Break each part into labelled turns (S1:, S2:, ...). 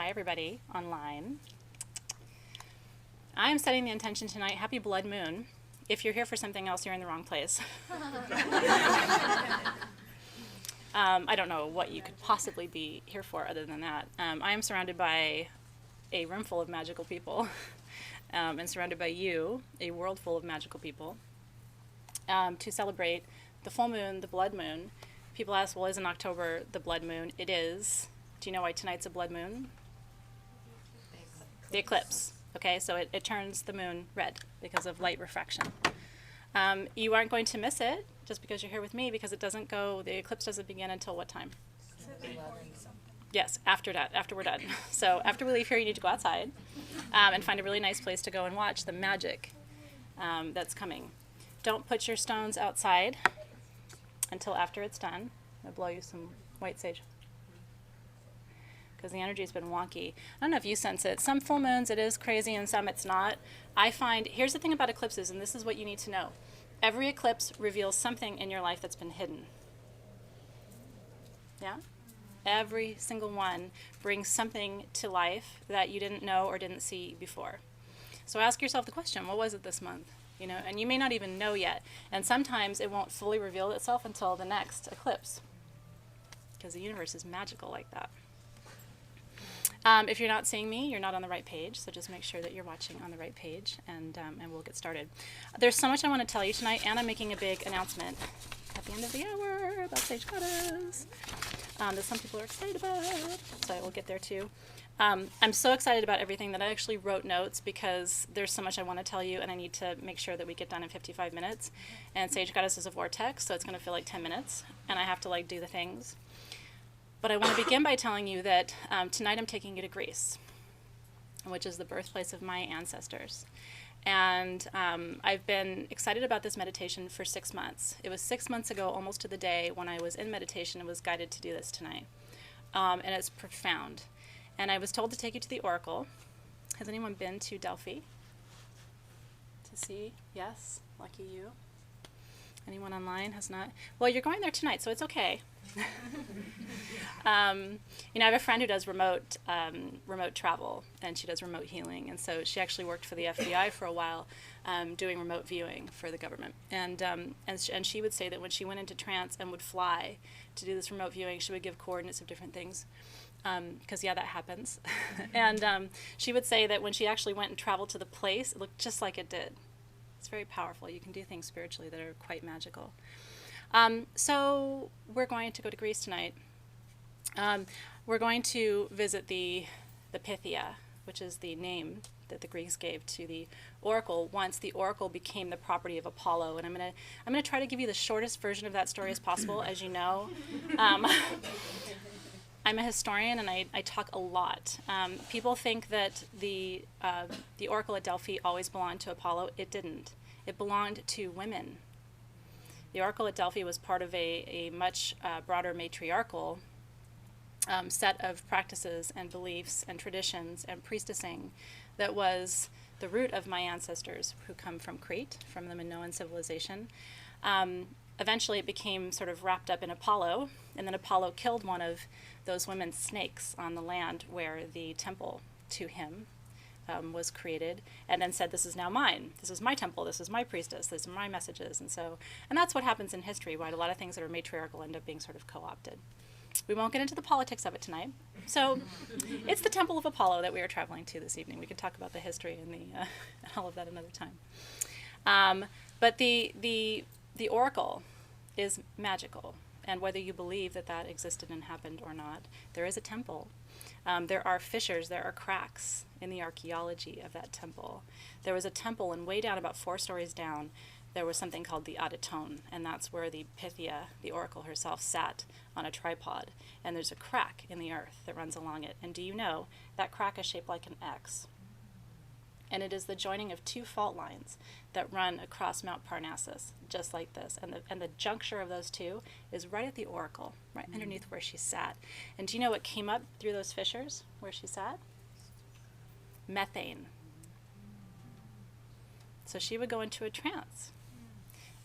S1: Hi, everybody online. I'm setting the intention tonight. Happy Blood Moon. If you're here for something else, you're in the wrong place. I don't know what you could possibly be here for other than that. I am surrounded by a room full of magical people and surrounded by you, a world full of magical people, to celebrate the full moon, the blood moon. People ask, well, isn't October the blood moon? It is. Do you know why tonight's a blood moon? The eclipse. Okay, so it turns the moon red because of light refraction. You aren't going to miss it just because you're here with me, because the eclipse doesn't begin until what time?
S2: 11.
S1: Yes, after we're done. So after we leave here, you need to go outside and find a really nice place to go and watch the magic that's coming. Don't put your stones outside until after it's done. I'm going to blow you some white sage, because the energy's been wonky. I don't know if you sense it. Some full moons it is crazy and some it's not. I find, here's the thing about eclipses, and this is what you need to know. Every eclipse reveals something in your life that's been hidden. Yeah? Every single one brings something to life that you didn't know or didn't see before. So ask yourself the question, what was it this month? You know, and you may not even know yet. And sometimes it won't fully reveal itself until the next eclipse, because the universe is magical like that. If you're not seeing me, you're not on the right page, so just make sure that you're watching on the right page, and we'll get started. There's so much I want to tell you tonight, and I'm making a big announcement at the end of the hour about Sage Goddess that some people are excited about, so I will get there too. I'm so excited about everything that I actually wrote notes, because there's so much I want to tell you, and I need to make sure that we get done in 55 minutes. And Sage Goddess is a vortex, so it's going to feel like 10 minutes, and I have to do the things. But I want to begin by telling you that tonight I'm taking you to Greece, which is the birthplace of my ancestors. And I've been excited about this meditation for 6 months. It was 6 months ago, almost to the day, when I was in meditation and was guided to do this tonight. And it's profound. And I was told to take you to the Oracle. Has anyone been to Delphi? To see? Yes? Lucky you. Anyone online has not? Well, you're going there tonight, so it's okay. I have a friend who does remote travel, and she does remote healing, and so she actually worked for the FBI for a while, doing remote viewing for the government. And she would say that when she went into trance and would fly to do this remote viewing, she would give coordinates of different things, because that happens. And she would say that when she actually went and traveled to the place, it looked just like it did. It's very powerful. You can do things spiritually that are quite magical. So we're going to go to Greece tonight. We're going to visit the Pythia, which is the name that the Greeks gave to the oracle once the oracle became the property of Apollo. And I'm gonna try to give you the shortest version of that story as possible. As you know, I'm a historian, and I talk a lot. People think that the oracle at Delphi always belonged to Apollo. It didn't. It belonged to women. The oracle at Delphi was part of a much broader matriarchal set of practices and beliefs and traditions and priestessing that was the root of my ancestors, who come from Crete, from the Minoan civilization. Eventually it became sort of wrapped up in Apollo, and then Apollo killed one of those women's snakes on the land where the temple to him was created, and then said, this is now mine. This is my temple. This is my priestess. These are my messages. And that's what happens in history, right? A lot of things that are matriarchal end up being sort of co-opted. We won't get into the politics of it tonight. So it's the temple of Apollo that we are traveling to this evening. We could talk about the history and all of that another time. But the oracle is magical. And whether you believe that existed and happened or not, there is a temple. There are fissures, there are cracks in the archaeology of that temple. There was a temple, and way down, about 4 stories down, there was something called the Adyton, and that's where the Pythia, the oracle herself, sat on a tripod. And there's a crack in the earth that runs along it. And do you know that crack is shaped like an X? And it is the joining of 2 fault lines that run across Mount Parnassus, just like this. And the juncture of those 2 is right at the oracle, right underneath where she sat. And do you know what came up through those fissures where she sat? Methane. So she would go into a trance.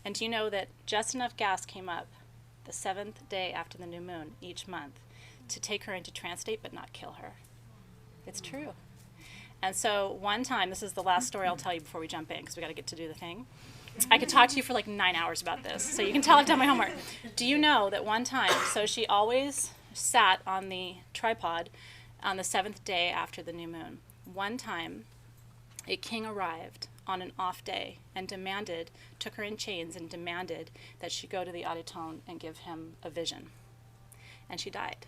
S1: And do you know that just enough gas came up the 7th day after the new moon each month to take her into trance state but not kill her? It's true. And so one time, this is the last story I'll tell you before we jump in, because we got to get to do the thing. I could talk to you for like 9 hours about this, so you can tell I've done my homework. Do you know that one time, so she always sat on the tripod on the 7th day after the new moon. One time, a king arrived on an off day and took her in chains and demanded that she go to the Auditon and give him a vision. And she died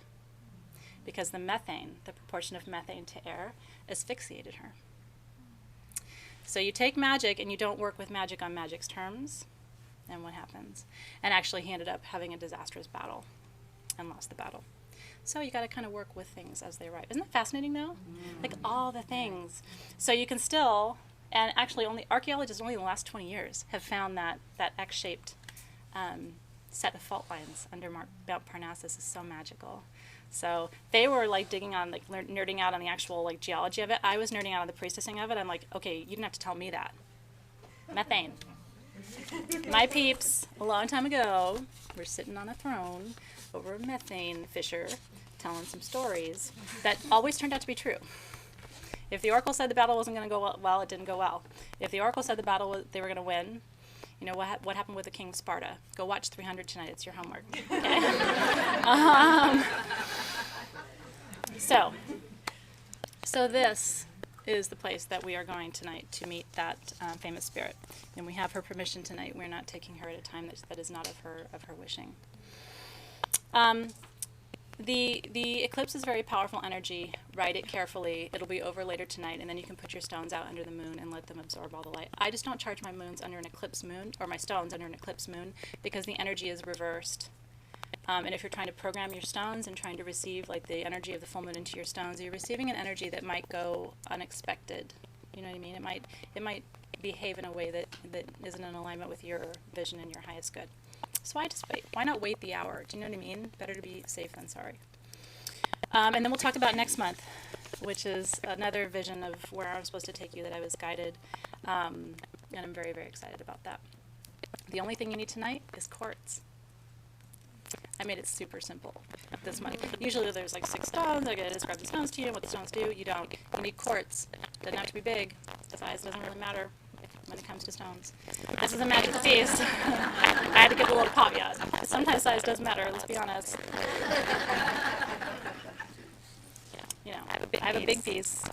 S1: because the methane, the proportion of methane to air, asphyxiated her. So you take magic and you don't work with magic on magic's terms, and what happens? And actually he ended up having a disastrous battle and lost the battle. So you got to kind of work with things as they arrive. Isn't that fascinating though? Like all the things. So you can still, and actually archaeologists only in the last 20 years have found that X-shaped set of fault lines under Mount Parnassus is so magical. So they were like digging on, like nerding out on the actual like geology of it. I was nerding out on the priestessing of it. I'm like, okay, you didn't have to tell me that. Methane. My peeps, a long time ago, were sitting on a throne over a methane fisher, telling some stories that always turned out to be true. If the oracle said the battle wasn't going to go well, it didn't go well. If the oracle said the battle they were going to win, you know what happened with the king of Sparta? Go watch 300 tonight. It's your homework. Okay? So this is the place that we are going tonight to meet that famous spirit, and we have her permission tonight. We're not taking her at a time that is not of her wishing. The eclipse is very powerful energy. Write it carefully. It'll be over later tonight, and then you can put your stones out under the moon and let them absorb all the light. I just don't charge my moons under an eclipse moon, or my stones under an eclipse moon, because the energy is reversed. And if you're trying to program your stones and trying to receive like the energy of the full moon into your stones, you're receiving an energy that might go unexpected. You know what I mean? It might behave in a way that isn't in alignment with your vision and your highest good. So I just wait. Why not wait the hour? Do you know what I mean? Better to be safe than sorry. And then we'll talk about next month, which is another vision of where I'm supposed to take you that I was guided. And I'm very, very excited about that. The only thing you need tonight is quartz. I made it super simple this month. Usually there's like 6 stones. I gotta describe the stones to you and what the stones do. You don't. You need quartz. Doesn't have to be big. The size doesn't really matter when it comes to stones. This is a magic piece. I had to give a little caveat. Sometimes size does matter, let's be honest. You know, I have a big piece.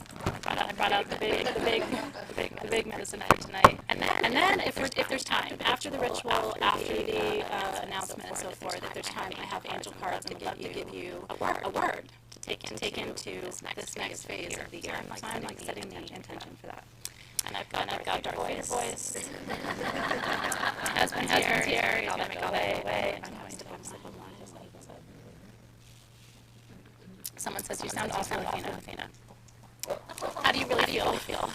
S1: I brought out the big medicine for tonight. And then if there's time, after the ritual, after the announcement and so forth, if there's time, I have angel cards and would love to give you a word to take into this next phase of the year. So I'm like setting the intention for that. And I've got dark voice. Husband's here. I'll make all the way. I'm going to sleep with one. Someone says you sound awful, Athena. How do you really feel?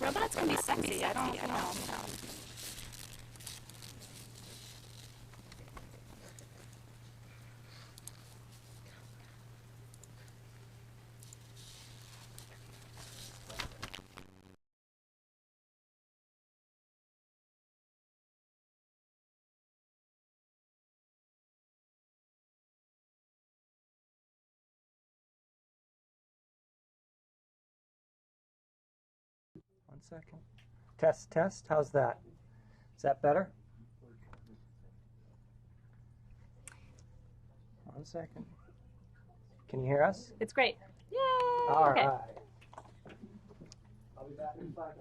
S1: Robots can be sexy. I don't know.
S2: 1 second. Test. How's that? Is that better? 1 second. Can you hear us?
S1: It's great. Yay!
S2: All
S1: okay.
S2: right. I'll be back in 5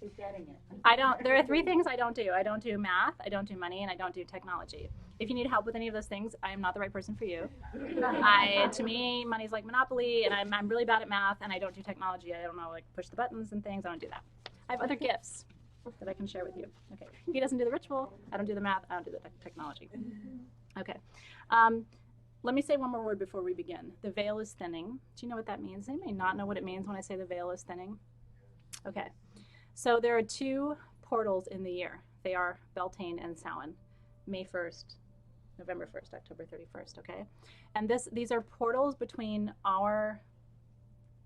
S3: She's getting it.
S1: There are 3 things I don't do. I don't do math, I don't do money, and I don't do technology. If you need help with any of those things, I am not the right person for you. To me, money's like Monopoly, and I'm really bad at math, and I don't do technology. I don't know, like push the buttons and things. I don't do that. I have other gifts that I can share with you. Okay. He doesn't do the ritual. I don't do the math. I don't do the technology. Okay. Let me say one more word before we begin. The veil is thinning. Do you know what that means? They may not know what it means when I say the veil is thinning. Okay. So there are 2 portals in the year. They are Beltane and Samhain. May 1st, November 1st, October 31st, okay? And these are portals between our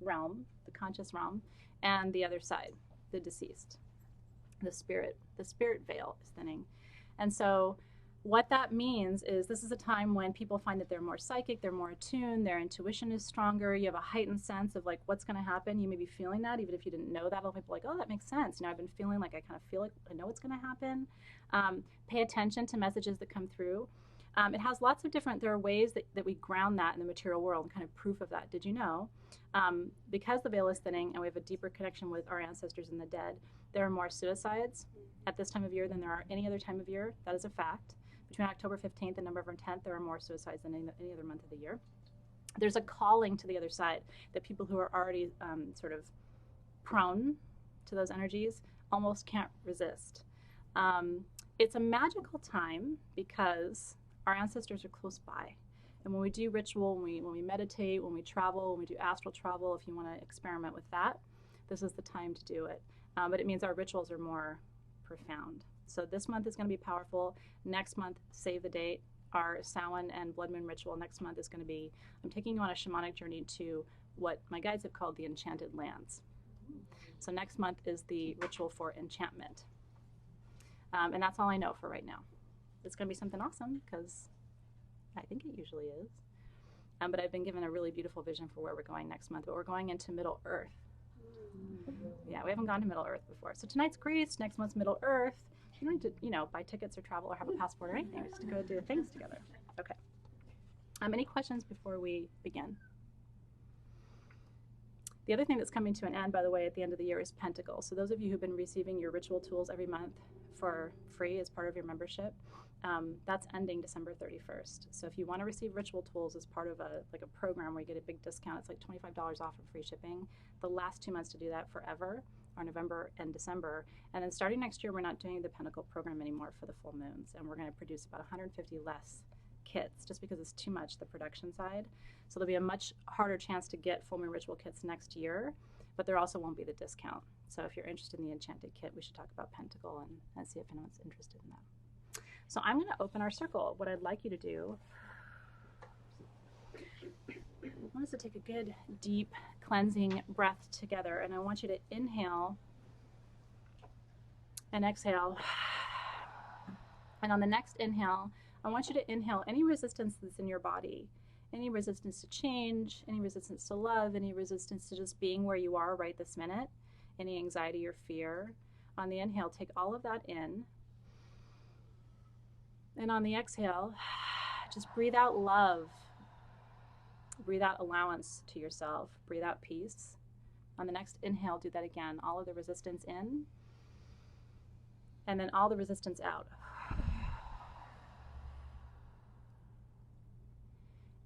S1: realm, the conscious realm, and the other side, the deceased, the spirit veil is thinning. And so What that means is this is a time when people find that they're more psychic, they're more attuned, their intuition is stronger, you have a heightened sense of like what's going to happen. You may be feeling that even if you didn't know that. A lot of people are like, oh, that makes sense. You know, I've been feeling like I kind of feel like I know what's going to happen. Pay attention to messages that come through. It has lots of different, there are ways that we ground that in the material world and kind of proof of that. Did you know? Because the veil is thinning and we have a deeper connection with our ancestors and the dead, there are more suicides at this time of year than there are any other time of year. That is a fact. Between October 15th and November 10th, there are more suicides than any other month of the year. There's a calling to the other side that people who are already sort of prone to those energies almost can't resist. It's a magical time because our ancestors are close by. And when we do ritual, when we meditate, when we travel, when we do astral travel, if you want to experiment with that, this is the time to do it. But it means our rituals are more profound. So this month is going to be powerful. Next month, save the date. Our Samhain and Blood Moon ritual next month is going to be, I'm taking you on a shamanic journey to what my guides have called the enchanted lands. So next month is the ritual for enchantment. And that's all I know for right now. It's going to be something awesome because I think it usually is. But I've been given a really beautiful vision for where we're going next month. But we're going into Middle Earth. Yeah, we haven't gone to Middle Earth before. So tonight's Greece, next month's Middle Earth. You don't need to, you know, buy tickets or travel or have a passport or anything. Just to go do things together. Okay. Any questions before we begin? The other thing that's coming to an end, by the way, at the end of the year is Pentacle. So those of you who've been receiving your ritual tools every month for free as part of your membership, that's ending December 31st. So if you want to receive ritual tools as part of a program where you get a big discount, it's like $25 off of free shipping. The last 2 months to do that forever are November and December. And then starting next year, we're not doing the Pentacle program anymore for the full moons. And we're going to produce about 150 less kits just because it's too much, the production side. So there'll be a much harder chance to get full moon ritual kits next year, but there also won't be the discount. So if you're interested in the enchanted kit, we should talk about Pentacle and see if anyone's interested in that. So I'm going to open our circle. What I'd like you to do, I want us to take a good, deep, cleansing breath together. And I want you to inhale and exhale. And on the next inhale, I want you to inhale any resistance that's in your body, any resistance to change, any resistance to love, any resistance to just being where you are right this minute, any anxiety or fear. On the inhale, take all of that in. And on the exhale, just breathe out love. Breathe out allowance to yourself. Breathe out peace. On the next inhale, do that again. All of the resistance in, and then all the resistance out.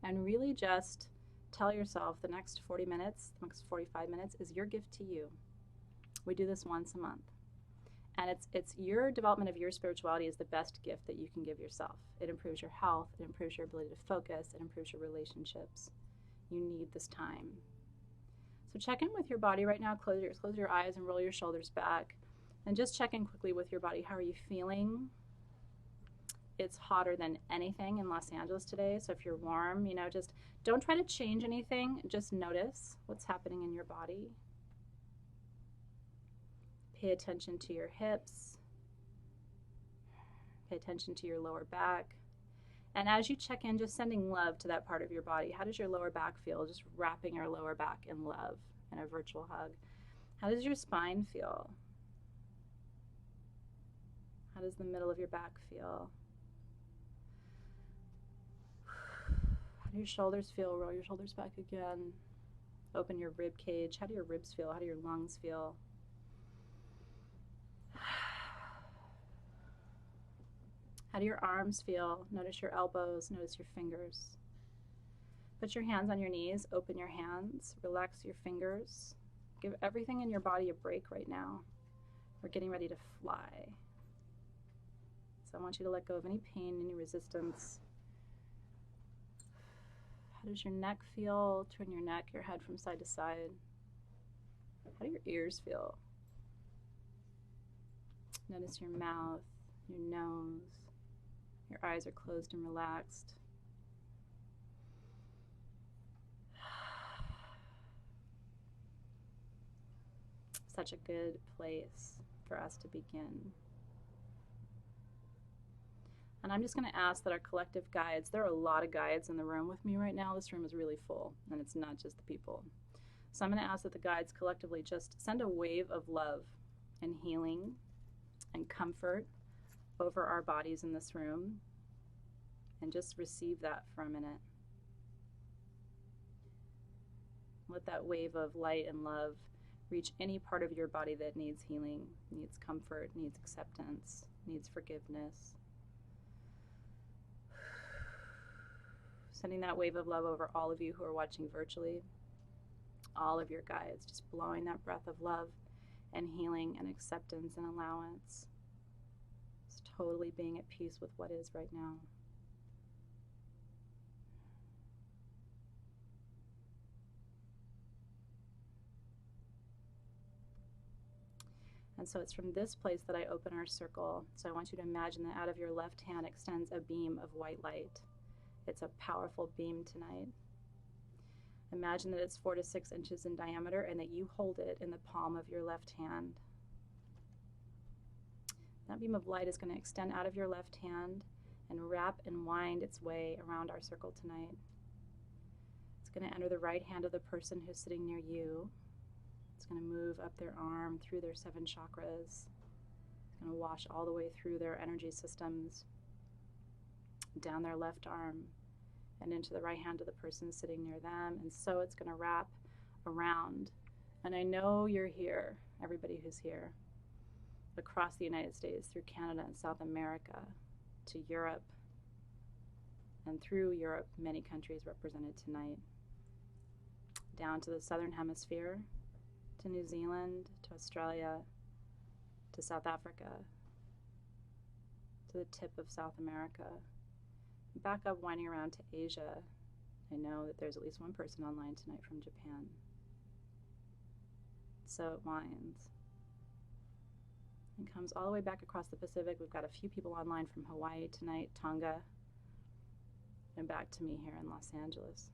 S1: And really just tell yourself the next 40 minutes, the next 45 minutes is your gift to you. We do this once a month. And it's your development of your spirituality is the best gift that you can give yourself. It improves your health, it improves your ability to focus, it improves your relationships. You need this time. So check in with your body right now. Close your eyes and roll your shoulders back. And just check in quickly with your body. How are you feeling? It's hotter than anything in Los Angeles today. So if you're warm, you know, just don't try to change anything. Just notice what's happening in your body. Pay attention to your hips. Pay attention to your lower back. And as you check in, just sending love to that part of your body. How does your lower back feel? Just wrapping your lower back in love in a virtual hug. How does your spine feel? How does the middle of your back feel? How do your shoulders feel? Roll your shoulders back again. Open your rib cage. How do your ribs feel? How do your lungs feel? How do your arms feel? Notice your elbows, notice your fingers. Put your hands on your knees, open your hands, relax your fingers. Give everything in your body a break right now. We're getting ready to fly. So I want you to let go of any pain, any resistance. How does your neck feel? Turn your neck, your head from side to side. How do your ears feel? Notice your mouth, your nose. Your eyes are closed and relaxed. Such a good place for us to begin. And And I'm just going to ask that our collective guides, there are a lot of guides in the room with me right now. This room is really full, and it's not just the people. So I'm going to ask that the guides collectively just send a wave of love and healing and comfort over our bodies in this room, and just receive that for a minute. Let that wave of light and love reach any part of your body that needs healing, needs comfort, needs acceptance, needs forgiveness. Sending that wave of love over all of you who are watching virtually, all of your guides, just blowing that breath of love and healing and acceptance and allowance. Just totally being at peace with what is right now. And so it's from this place that I open our circle. So I want you to imagine that out of your left hand extends a beam of white light. It's a powerful beam tonight. Imagine that it's 4 to 6 inches in diameter and that you hold it in the palm of your left hand. That beam of light is going to extend out of your left hand and wrap and wind its way around our circle tonight. It's going to enter the right hand of the person who's sitting near you. It's going to move up their arm through their 7 chakras. It's going to wash all the way through their energy systems, down their left arm, and into the right hand of the person sitting near them. And so it's going to wrap around. And I know you're here, everybody who's here, across the United States, through Canada and South America, to Europe, and through Europe, many countries represented tonight, down to the Southern Hemisphere, to New Zealand, to Australia, to South Africa, to the tip of South America, back up winding around to Asia. I know that there's at least one person online tonight from Japan. So it winds and comes all the way back across the Pacific. We've got a few people online from Hawaii tonight, Tonga, and back to me here in Los Angeles.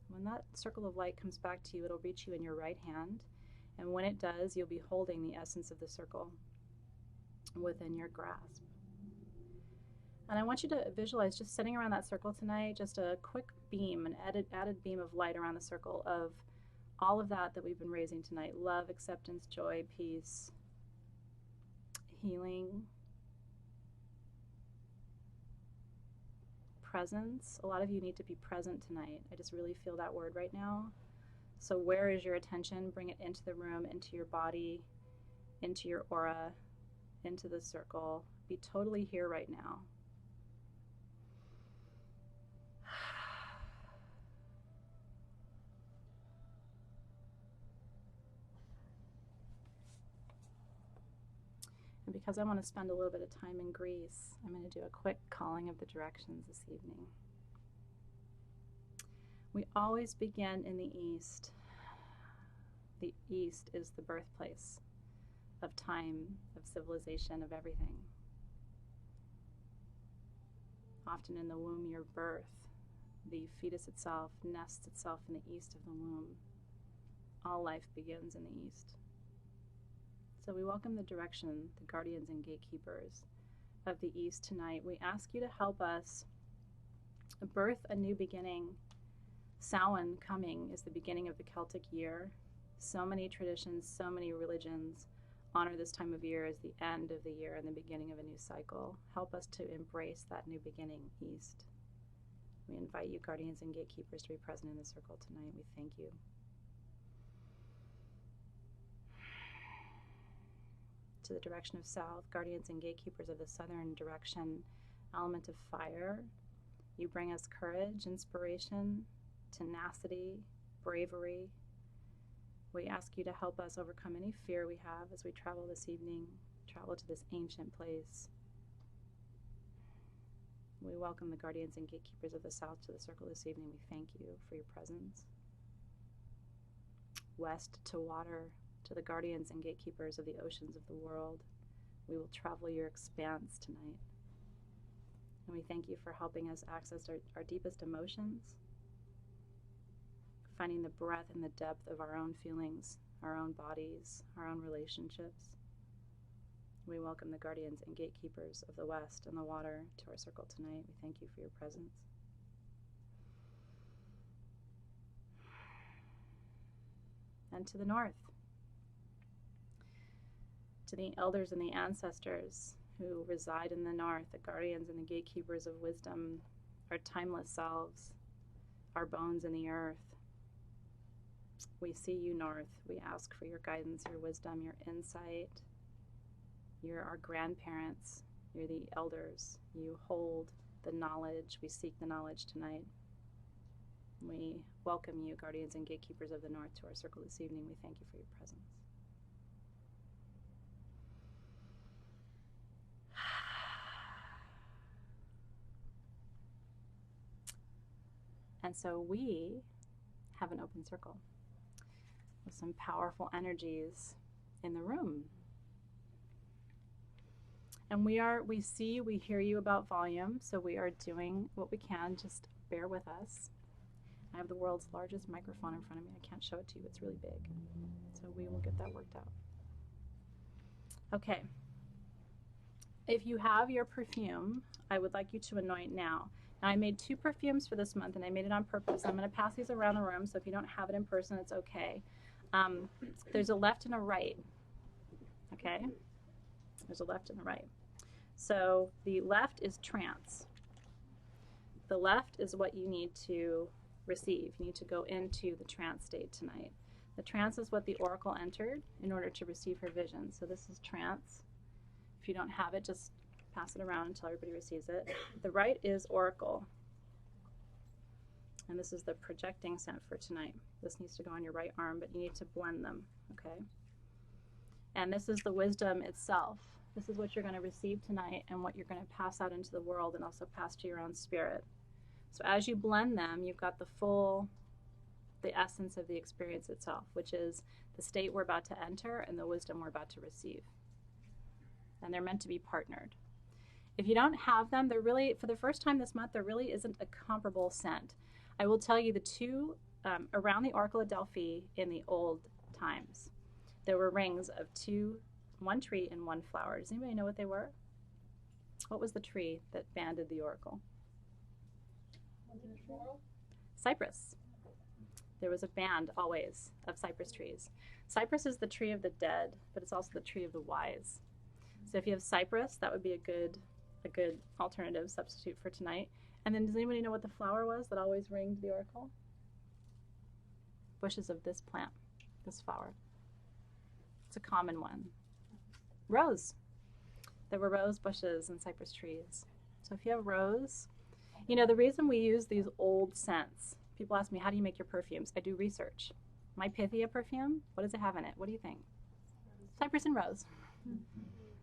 S1: When that circle of light comes back to you, it'll reach you in your right hand, and when it does, you'll be holding the essence of the circle within your grasp. And I want you to visualize just sitting around that circle tonight, just a quick beam, an added beam of light around the circle of all of that we've been raising tonight: love, acceptance, joy, peace, healing, presence. A lot of you need to be present tonight. I just really feel that word right now. So where is your attention? Bring it into the room, into your body, into your aura, into the circle. Be totally here right now. And because I want to spend a little bit of time in Greece, I'm going to do a quick calling of the directions this evening. We always begin in the East. The East is the birthplace of time, of civilization, of everything. Often in the womb, your birth, the fetus itself nests itself in the east of the womb. All life begins in the East. So we welcome the direction, the guardians and gatekeepers of the East tonight. We ask you to help us birth a new beginning. Samhain coming is the beginning of the Celtic year. So many traditions, so many religions honor this time of year as the end of the year and the beginning of a new cycle. Help us to embrace that new beginning, East. We invite you, guardians and gatekeepers, to be present in the circle tonight. We thank you. To the direction of south, guardians and gatekeepers of the southern direction, element of fire. You bring us courage, inspiration, tenacity, bravery. We ask you to help us overcome any fear we have as we travel this evening, travel to this ancient place. We welcome the guardians and gatekeepers of the south to the circle this evening. We thank you for your presence. West to water, to the guardians and gatekeepers of the oceans of the world. We will travel your expanse tonight. And we thank you for helping us access our deepest emotions, finding the breadth and the depth of our own feelings, our own bodies, our own relationships. We welcome the guardians and gatekeepers of the West and the water to our circle tonight. We thank you for your presence. And to the north, to the elders and the ancestors who reside in the north, the guardians and the gatekeepers of wisdom, our timeless selves, our bones in the earth. We see you, North. We ask for your guidance, your wisdom, your insight. You're our grandparents. You're the elders. You hold the knowledge. We seek the knowledge tonight. We welcome you, guardians and gatekeepers of the north, to our circle this evening. We thank you for your presence. And so we have an open circle with some powerful energies in the room. And we see, we hear you about volume, so we are doing what we can. Just bear with us. I have the world's largest microphone in front of me. I can't show it to you. It's really big. So we will get that worked out. Okay. If you have your perfume, I would like you to anoint now. Now, I made 2 perfumes for this month, and I made it on purpose. I'm going to pass these around the room, so if you don't have it in person, it's okay. There's a left and a right. Okay? There's a left and a right. So the left is trance. The left is what you need to receive. You need to go into the trance state tonight. The trance is what the oracle entered in order to receive her vision. So this is trance. If you don't have it, just pass it around until everybody receives it. The right is oracle. And this is the projecting scent for tonight. This needs to go on your right arm, but you need to blend them, okay? And this is the wisdom itself. This is what you're going to receive tonight and what you're going to pass out into the world and also pass to your own spirit. So as you blend them, you've got the essence of the experience itself, which is the state we're about to enter and the wisdom we're about to receive. And they're meant to be partnered. If you don't have them, they're really, for the first time this month, there really isn't a comparable scent. I will tell you the 2 around the Oracle at Delphi in the old times. There were rings of 1 tree and 1 flower. Does anybody know what they were? What was the tree that banded the oracle? Cypress. There was a band always of cypress trees. Cypress is the tree of the dead, but it's also the tree of the wise. So if you have cypress, that would be a good alternative substitute for tonight. And then does anybody know what the flower was that always ringed the oracle? Bushes of this plant, this flower. It's a common one. Rose. There were rose bushes and cypress trees. So if you have rose, you know, the reason we use these old scents, people ask me, how do you make your perfumes? I do research. My Pythia perfume, what does it have in it? What do you think? Cypress and rose.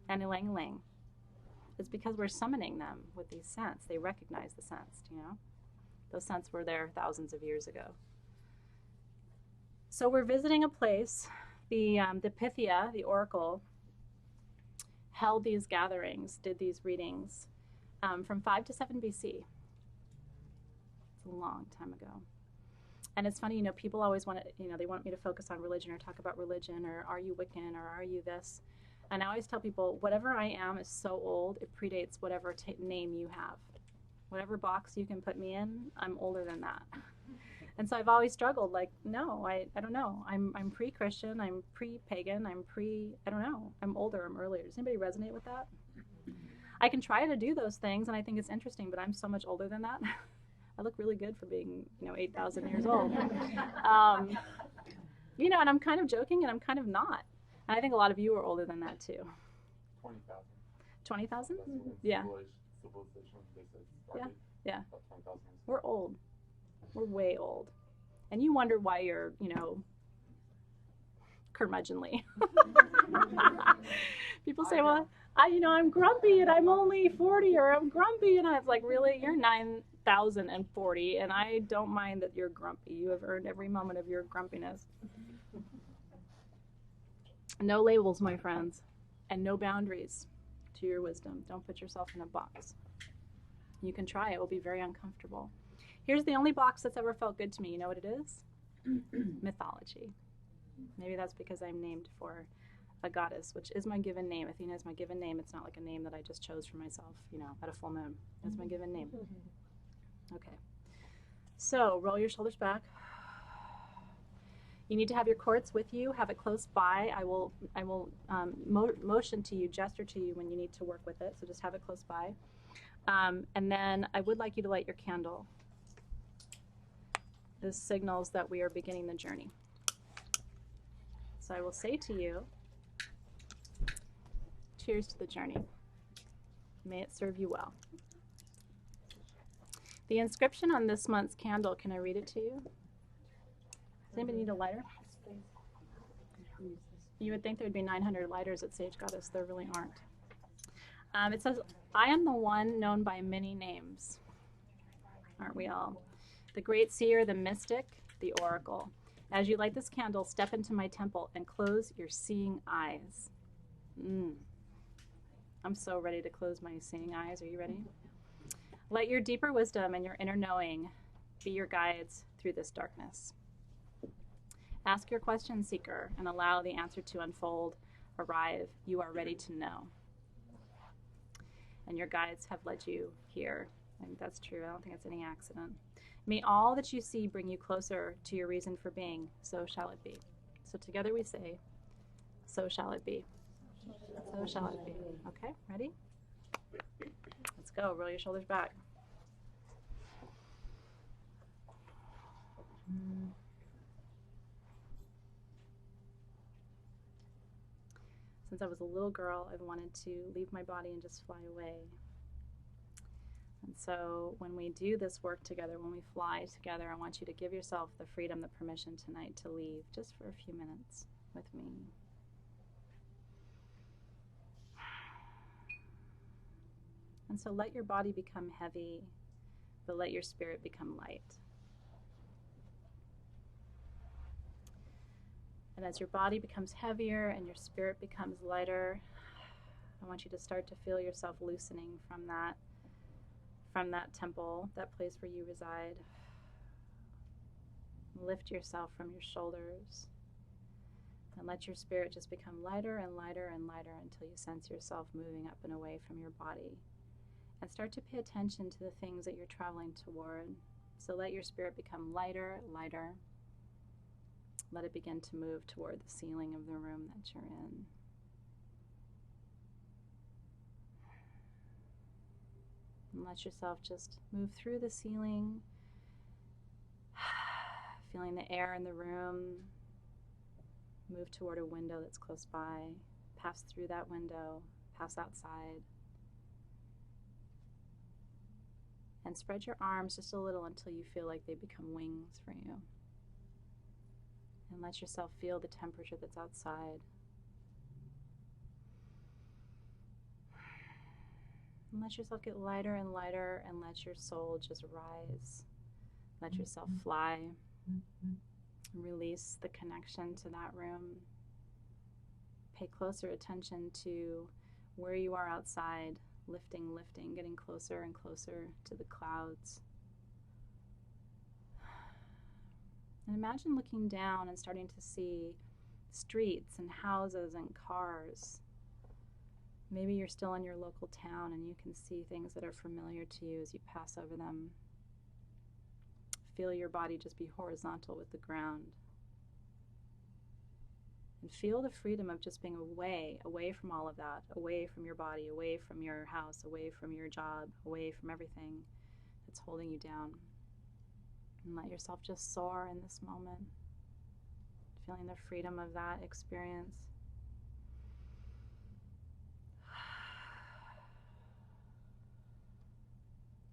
S1: And ylang ylang. It's because we're summoning them with these scents. They recognize the scents, you know? Those scents were there thousands of years ago. So we're visiting a place. The Pythia, the oracle, held these gatherings, did these readings from 5 to 7 BC. It's a long time ago. And it's funny, you know, people always want to, you know, they want me to focus on religion or talk about religion or are you Wiccan or are you this? And I always tell people, whatever I am is so old, it predates whatever name you have. Whatever box you can put me in, I'm older than that. And so I've always struggled, like, no, I don't know. I'm pre-Christian, I'm pre-pagan, I don't know. I'm older, I'm earlier. Does anybody resonate with that? I can try to do those things, and I think it's interesting, but I'm so much older than that. I look really good for being, you know, 8,000 years old. You know, and I'm kind of joking, and I'm kind of not. And I think a lot of you are older than that, too.
S3: 20,000.
S1: 20,000? Yeah. Yeah, yeah. We're old. We're way old. And you wonder why you're, you know, curmudgeonly. People say, well, I'm grumpy and I'm only 40, or I'm grumpy. And I was like, really? You're 9,040, and I don't mind that you're grumpy. You have earned every moment of your grumpiness. No labels, my friends, and no boundaries to your wisdom. Don't put yourself in a box. You can try. It will be very uncomfortable. Here's the only box that's ever felt good to me. You know what it is? Mythology. Maybe that's because I'm named for a goddess, which is my given name. Athena is my given name. It's not like a name that I just chose for myself, you know, at a full moon. That's my given name. Okay. So roll your shoulders back. You need to have your quartz with you. Have it close by. I will motion to you, gesture to you when you need to work with it. So just have it close by. And then I would like you to light your candle. This signals that we are beginning the journey. So I will say to you, cheers to the journey. May it serve you well. The inscription on this month's candle, can I read it to you? Does anybody need a lighter? You would think there would be 900 lighters at Sage Goddess. There really aren't. It says, I am the one known by many names. Aren't we all? The great seer, the mystic, the oracle. As you light this candle, step into my temple and close your seeing eyes. I'm so ready to close my seeing eyes. Are you ready? Let your deeper wisdom and your inner knowing be your guides through this darkness. Ask your question, seeker, and allow the answer to unfold, arrive. You are ready to know. And your guides have led you here. I think that's true. I don't think it's any accident. May all that you see bring you closer to your reason for being. So shall it be. So together we say, so shall it be. So shall it be. Okay, ready? Let's go. Roll your shoulders back. Since I was a little girl, I've wanted to leave my body and just fly away. And so when we do this work together, when we fly together, I want you to give yourself the freedom, the permission tonight to leave just for a few minutes with me. And so let your body become heavy, but let your spirit become light. And as your body becomes heavier and your spirit becomes lighter, I want you to start to feel yourself loosening from that temple, that place where you reside. Lift yourself from your shoulders and let your spirit just become lighter and lighter and lighter until you sense yourself moving up and away from your body. And start to pay attention to the things that you're traveling toward. So let your spirit become lighter, lighter. Let it begin to move toward the ceiling of the room that you're in. And let yourself just move through the ceiling, feeling the air in the room. Move toward a window that's close by. Pass through that window, pass outside. And spread your arms just a little until you feel like they become wings for you. And let yourself feel the temperature that's outside. And let yourself get lighter and lighter and let your soul just rise. Let yourself fly. Release the connection to that room. Pay closer attention to where you are outside. Lifting, lifting, getting closer and closer to the clouds. And imagine looking down and starting to see streets and houses and cars. Maybe you're still in your local town and you can see things that are familiar to you as you pass over them. Feel your body just be horizontal with the ground. And feel the freedom of just being away from all of that, away from your body, away from your house, away from your job, away from everything that's holding you down. And let yourself just soar in this moment, feeling the freedom of that experience.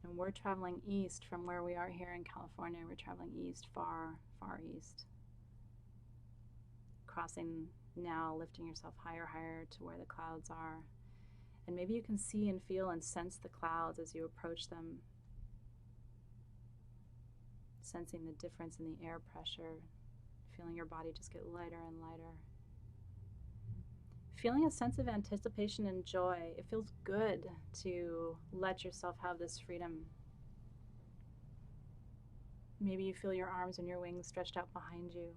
S1: And we're traveling east from where we are here in California. We're traveling east, far, far east. Crossing now, lifting yourself higher, higher to where the clouds are. And maybe you can see and feel and sense the clouds as you approach them. Sensing the difference in the air pressure. Feeling your body just get lighter and lighter. Feeling a sense of anticipation and joy. It feels good to let yourself have this freedom. Maybe you feel your arms and your wings stretched out behind you.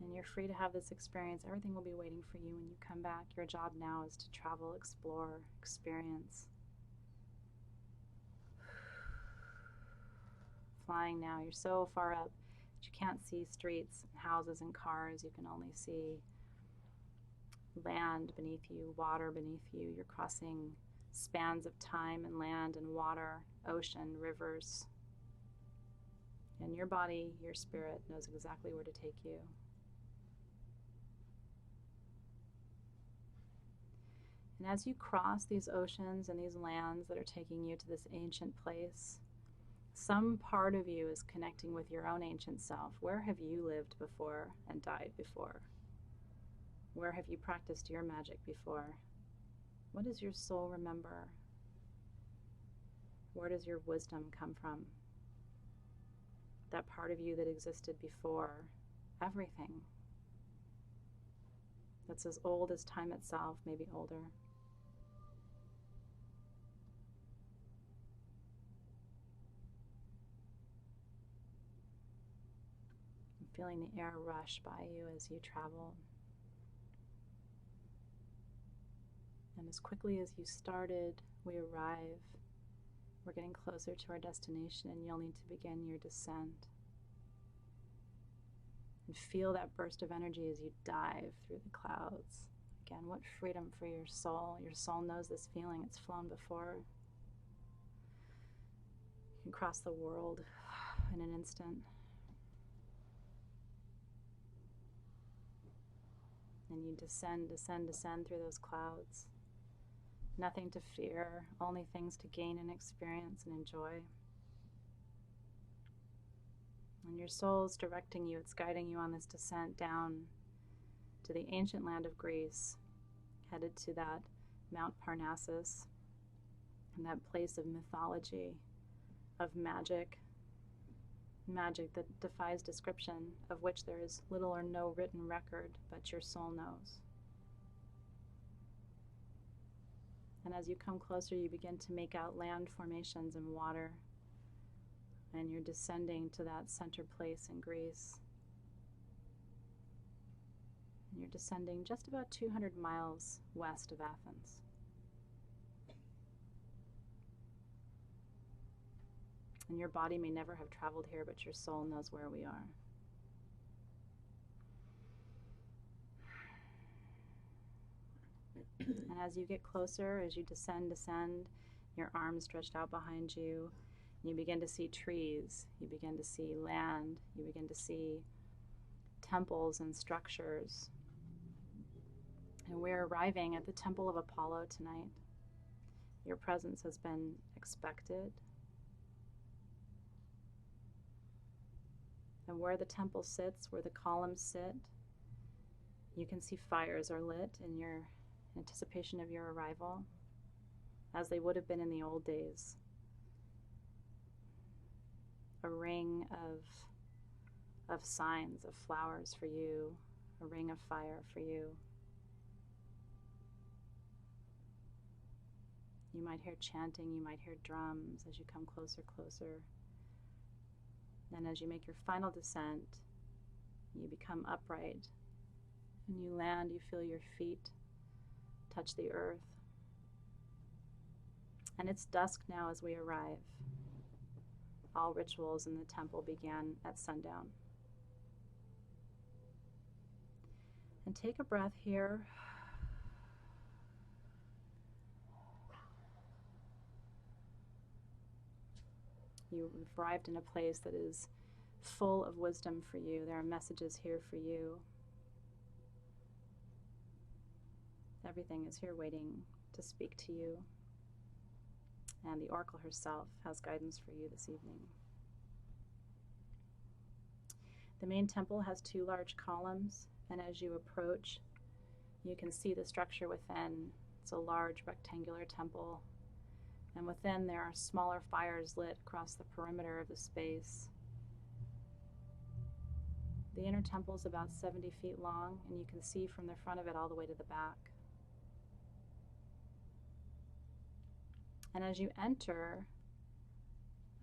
S1: And you're free to have this experience. Everything will be waiting for you when you come back. Your job now is to travel, explore, experience. Flying now, you're so far up that you can't see streets, houses, and cars. You can only see land beneath you, water beneath you. You're crossing spans of time and land and water, ocean, rivers. And your body, your spirit, knows exactly where to take you. And as you cross these oceans and these lands that are taking you to this ancient place, some part of you is connecting with your own ancient self. Where have you lived before and died before? Where have you practiced your magic before? What does your soul remember? Where does your wisdom come from? That part of you that existed before everything. That's as old as time itself, maybe older. Feeling the air rush by you as you travel. And as quickly as you started, we arrive. We're getting closer to our destination, and you'll need to begin your descent. And feel that burst of energy as you dive through the clouds. Again, what freedom for your soul. Your soul knows this feeling. It's flown before. You can cross the world in an instant. And you descend, descend, descend through those clouds. Nothing to fear, only things to gain and experience and enjoy. And your soul is directing you, it's guiding you on this descent down to the ancient land of Greece, headed to that Mount Parnassus, and that place of mythology, of magic that defies description, of which there is little or no written record, but your soul knows. And as you come closer, you begin to make out land formations and water, and you're descending to that center place in Greece. And you're descending just about 200 miles west of Athens. And your body may never have traveled here, but your soul knows where we are. And as you get closer, as you descend, your arms stretched out behind you, you begin to see trees, you begin to see land, you begin to see temples and structures. And we're arriving at the Temple of Apollo tonight. Your presence has been expected. And where the temple sits, where the columns sit, you can see fires are lit in your anticipation of your arrival, as they would have been in the old days. A ring of signs, of flowers for you, a ring of fire for you. You might hear chanting, you might hear drums as you come closer, closer. And as you make your final descent, you become upright. When you land, you feel your feet touch the earth. And it's dusk now as we arrive. All rituals in the temple began at sundown. And take a breath here. You've arrived in a place that is full of wisdom for you. There are messages here for you. Everything is here waiting to speak to you. And the Oracle herself has guidance for you this evening. The main temple has 2 large columns, and as you approach, you can see the structure within. It's a large rectangular temple, and within there are smaller fires lit across the perimeter of the space. The inner temple is about 70 feet long, and you can see from the front of it all the way to the back. And as you enter,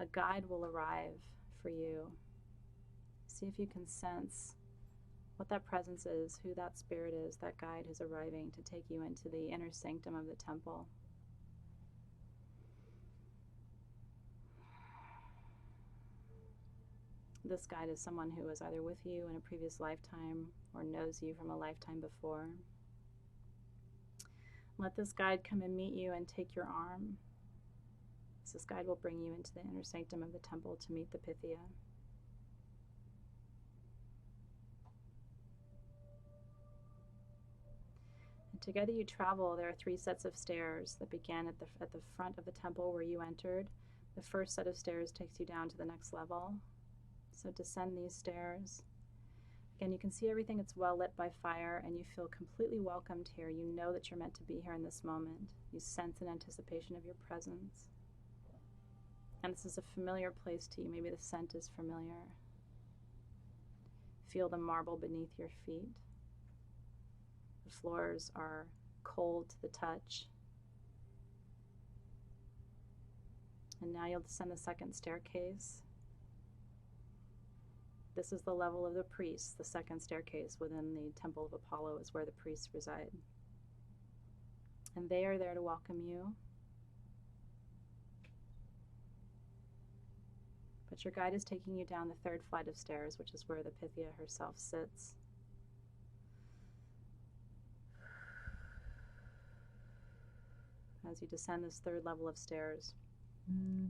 S1: a guide will arrive for you. See if you can sense what that presence is, who that spirit is, that guide who's arriving to take you into the inner sanctum of the temple. This guide is someone who was either with you in a previous lifetime or knows you from a lifetime before. Let this guide come and meet you and take your arm. This guide will bring you into the inner sanctum of the temple to meet the Pythia. And together you travel. There are 3 sets of stairs that begin at the front of the temple where you entered. The first set of stairs takes you down to the next level. So descend these stairs. Again, you can see everything. It's well lit by fire, and you feel completely welcomed here. You know that you're meant to be here in this moment. You sense an anticipation of your presence. And this is a familiar place to you. Maybe the scent is familiar. Feel the marble beneath your feet. The floors are cold to the touch. And now you'll descend the second staircase. This is the level of the priests. The second staircase within the Temple of Apollo is where the priests reside. And they are there to welcome you. But your guide is taking you down the 3rd flight of stairs, which is where the Pythia herself sits. As you descend this 3rd level of stairs,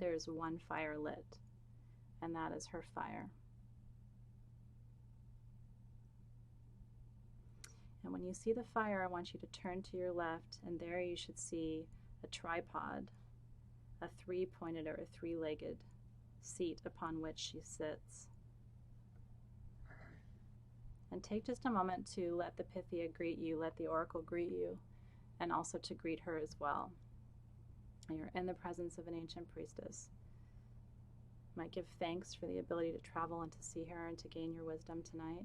S1: there's one fire lit, and that is her fire. And when you see the fire, I want you to turn to your left, and there you should see a tripod, a 3-pointed or a 3-legged seat upon which she sits. And take just a moment to let the Pythia greet you, let the Oracle greet you, and also to greet her as well. And you're in the presence of an ancient priestess. You might give thanks for the ability to travel and to see her and to gain your wisdom tonight.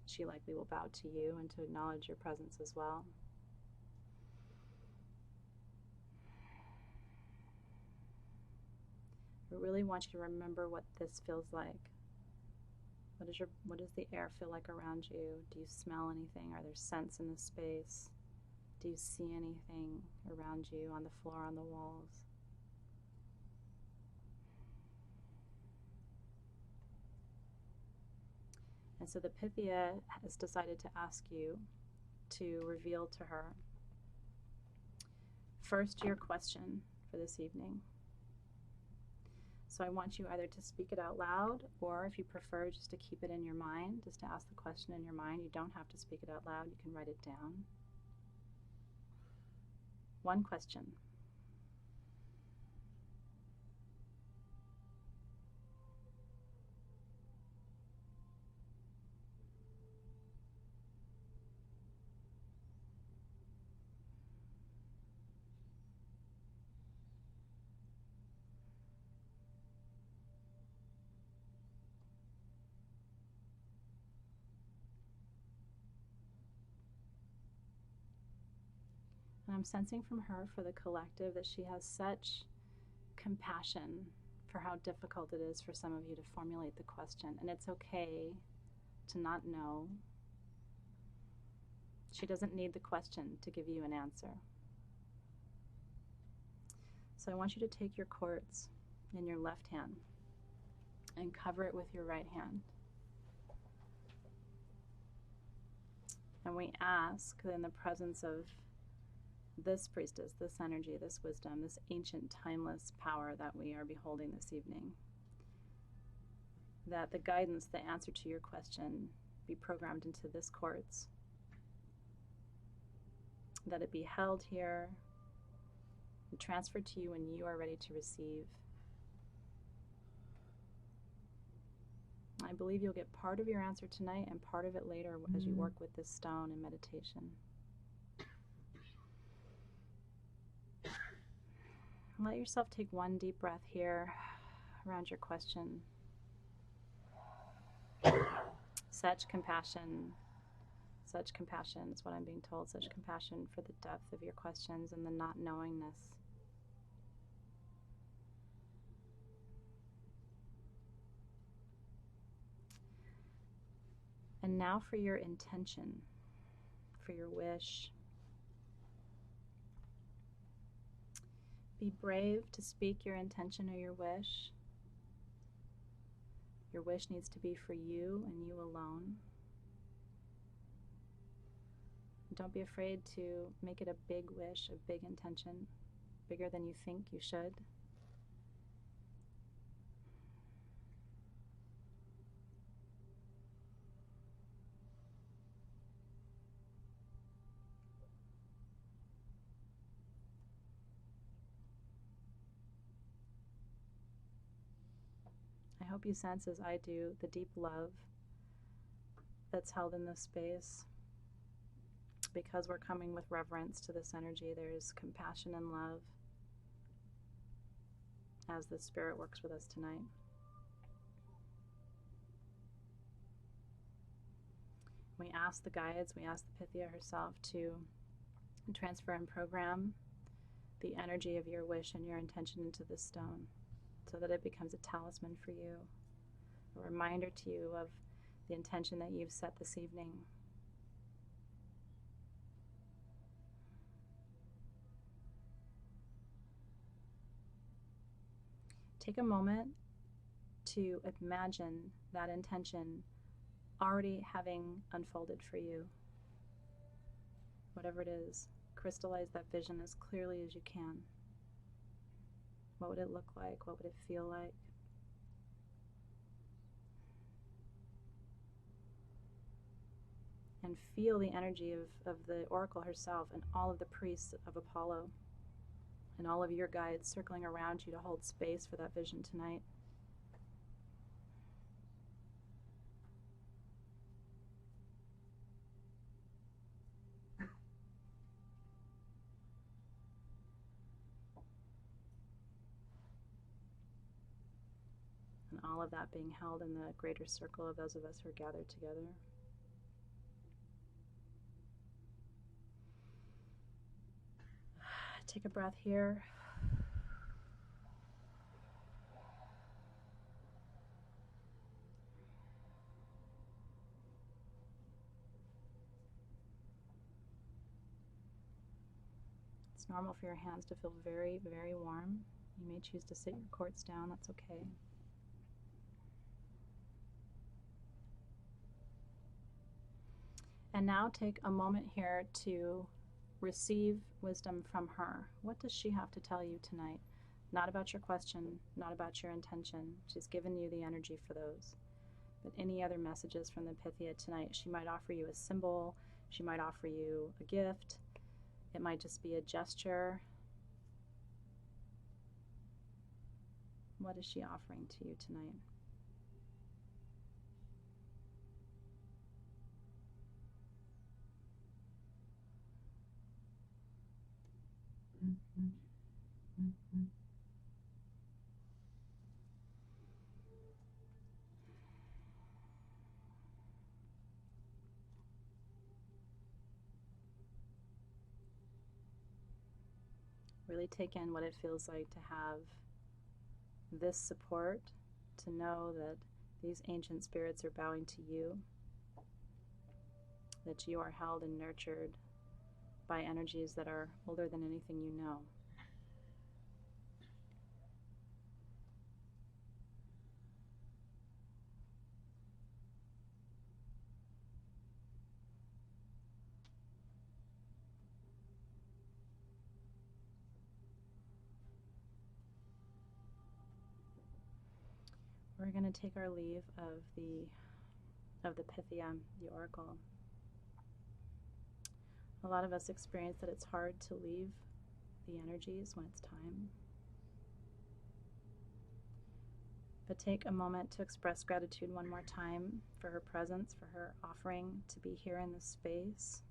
S1: She likely will bow to you and to acknowledge your presence as well. I really want you to remember what this feels like. What does the air feel like around you? Do you smell anything? Are there scents in the space? Do you see anything around you on the floor, on the walls? And so the Pythia has decided to ask you to reveal to her first your question for this evening. So I want you either to speak it out loud, or if you prefer, just to keep it in your mind, just to ask the question in your mind. You don't have to speak it out loud, you can write it down. One question. And I'm sensing from her for the collective that she has such compassion for how difficult it is for some of you to formulate the question. And it's okay to not know. She doesn't need the question to give you an answer. So I want you to take your quartz in your left hand and cover it with your right hand. And we ask in the presence of this priestess, this energy, this wisdom, this ancient, timeless power that we are beholding this evening, that the guidance, the answer to your question be programmed into this quartz, that it be held here and transferred to you when you are ready to receive. I believe you'll get part of your answer tonight and part of it later as you work with this stone in meditation. Let yourself take one deep breath here around your question. Such compassion is what I'm being told. Such compassion for the depth of your questions and the not knowingness. And now for your intention, for your wish. Be brave to speak your intention or your wish. Your wish needs to be for you and you alone. Don't be afraid to make it a big wish, a big intention, bigger than you think you should. I hope you sense, as I do, the deep love that's held in this space. Because we're coming with reverence to this energy, there's compassion and love as the Spirit works with us tonight. We ask the guides, we ask the Pythia herself to transfer and program the energy of your wish and your intention into this stone so that it becomes a talisman for you, a reminder to you of the intention that you've set this evening. Take a moment to imagine that intention already having unfolded for you. Whatever it is, crystallize that vision as clearly as you can. What would it look like? What would it feel like? And feel the energy of the Oracle herself and all of the priests of Apollo and all of your guides circling around you to hold space for that vision tonight. And all of that being held in the greater circle of those of us who are gathered together. Take a breath here. It's normal for your hands to feel very, very warm. You may choose to sit your quartz down, that's okay. And now take a moment here to receive wisdom from her. What does she have to tell you tonight? Not about your question, not about your intention. She's given you the energy for those. But any other messages from the Pythia tonight, she might offer you a symbol, she might offer you a gift, it might just be a gesture. What is she offering to you tonight? Really take in what it feels like to have this support, to know that these ancient spirits are bowing to you, that you are held and nurtured by energies that are older than anything you know. We're going to take our leave of the Pythia, the Oracle. A lot of us experience that it's hard to leave the energies when it's time. But take a moment to express gratitude one more time for her presence, for her offering to be here in this space,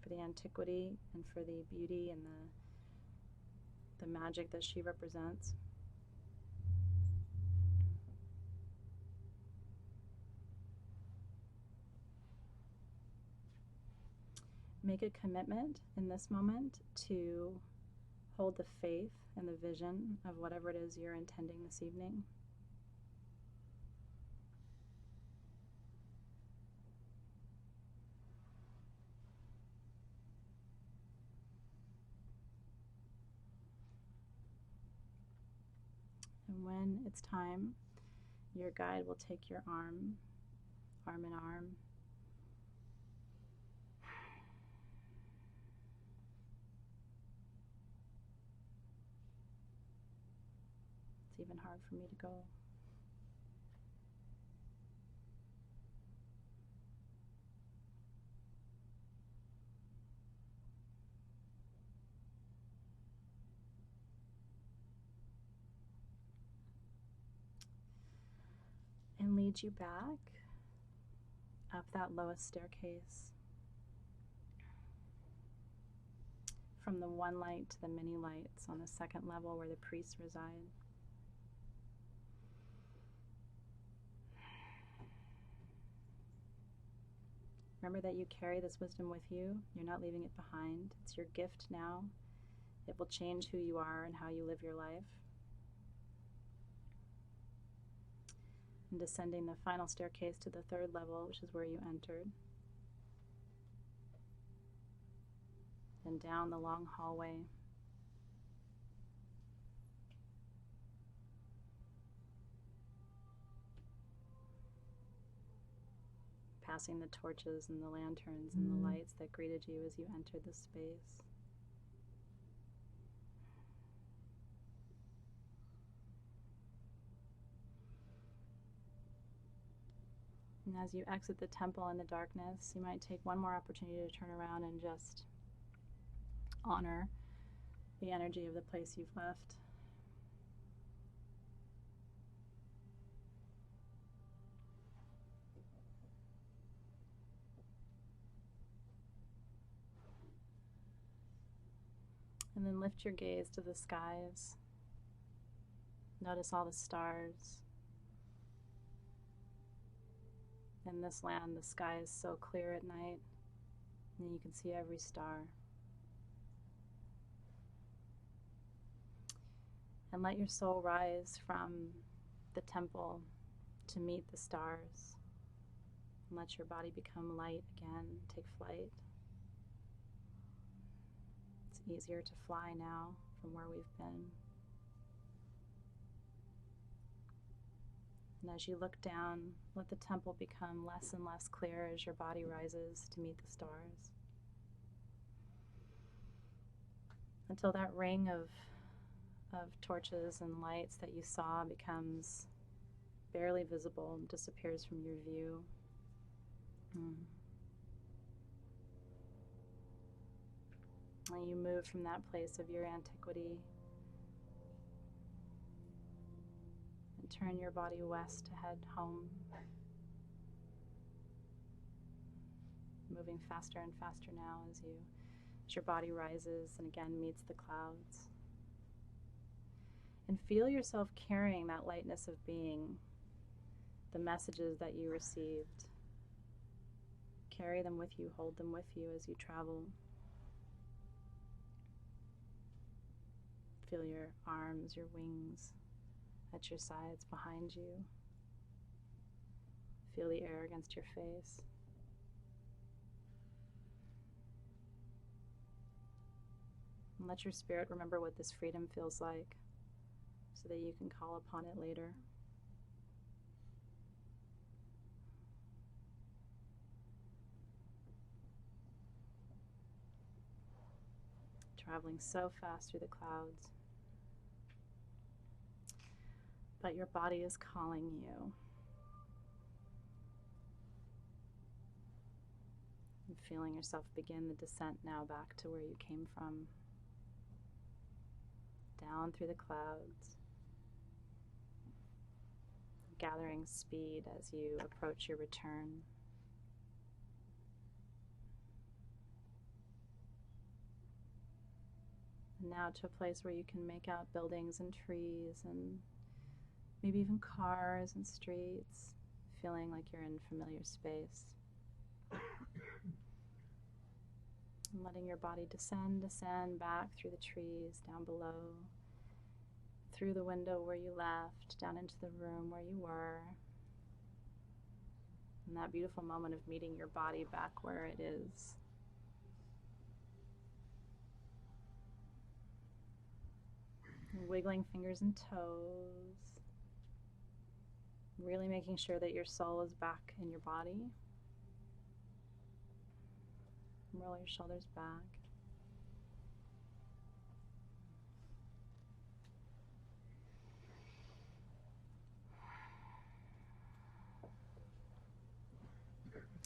S1: for the antiquity and for the beauty and the magic that she represents. Make a commitment in this moment to hold the faith and the vision of whatever it is you're intending this evening. When it's time, your guide will take your arm in arm. It's even hard for me to go. And lead you back up that lowest staircase, from the one light to the many lights on the second level where the priests reside. Remember that you carry this wisdom with you. You're not leaving it behind. It's your gift now. It will change who you are and how you live your life. And descending the final staircase to the third level, which is where you entered. And down the long hallway. Passing the torches and the lanterns and the lights that greeted you as you entered the space. And as you exit the temple in the darkness, you might take one more opportunity to turn around and just honor the energy of the place you've left. And then lift your gaze to the skies. Notice all the stars. In this land, the sky is so clear at night, and you can see every star. And let your soul rise from the temple to meet the stars. And let your body become light again, take flight. It's easier to fly now from where we've been. And as you look down, let the temple become less and less clear as your body rises to meet the stars. Until that ring of torches and lights that you saw becomes barely visible and disappears from your view. And you move from that place of your antiquity and turn your body west to head home, moving faster and faster now as your body rises and again meets the clouds. And feel yourself carrying that lightness of being, the messages that you received. Carry them with you, hold them with you as you travel. Feel your arms, your wings at your sides behind you. Feel the air against your face. And let your spirit remember what this freedom feels like so that you can call upon it later. Traveling so fast through the clouds. But your body is calling you. And feeling yourself begin the descent now back to where you came from. Down through the clouds. Gathering speed as you approach your return. And now to a place where you can make out buildings and trees and maybe even cars and streets, feeling like you're in familiar space. And letting your body descend back through the trees, down below, through the window where you left, down into the room where you were. And that beautiful moment of meeting your body back where it is. And wiggling fingers and toes. Really making sure that your soul is back in your body. Roll your shoulders back.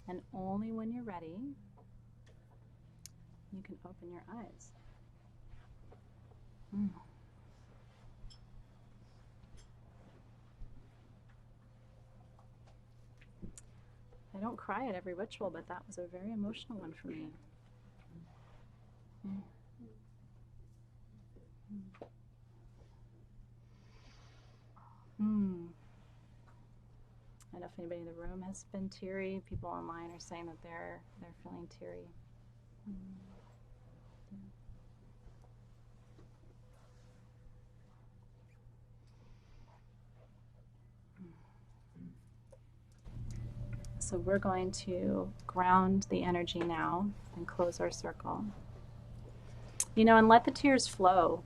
S1: And only when you're ready, you can open your eyes. I don't cry at every ritual, but that was a very emotional one for me. I don't know if anybody in the room has been teary. People online are saying that they're feeling teary. So we're going to ground the energy now and close our circle. You know, and let the tears flow.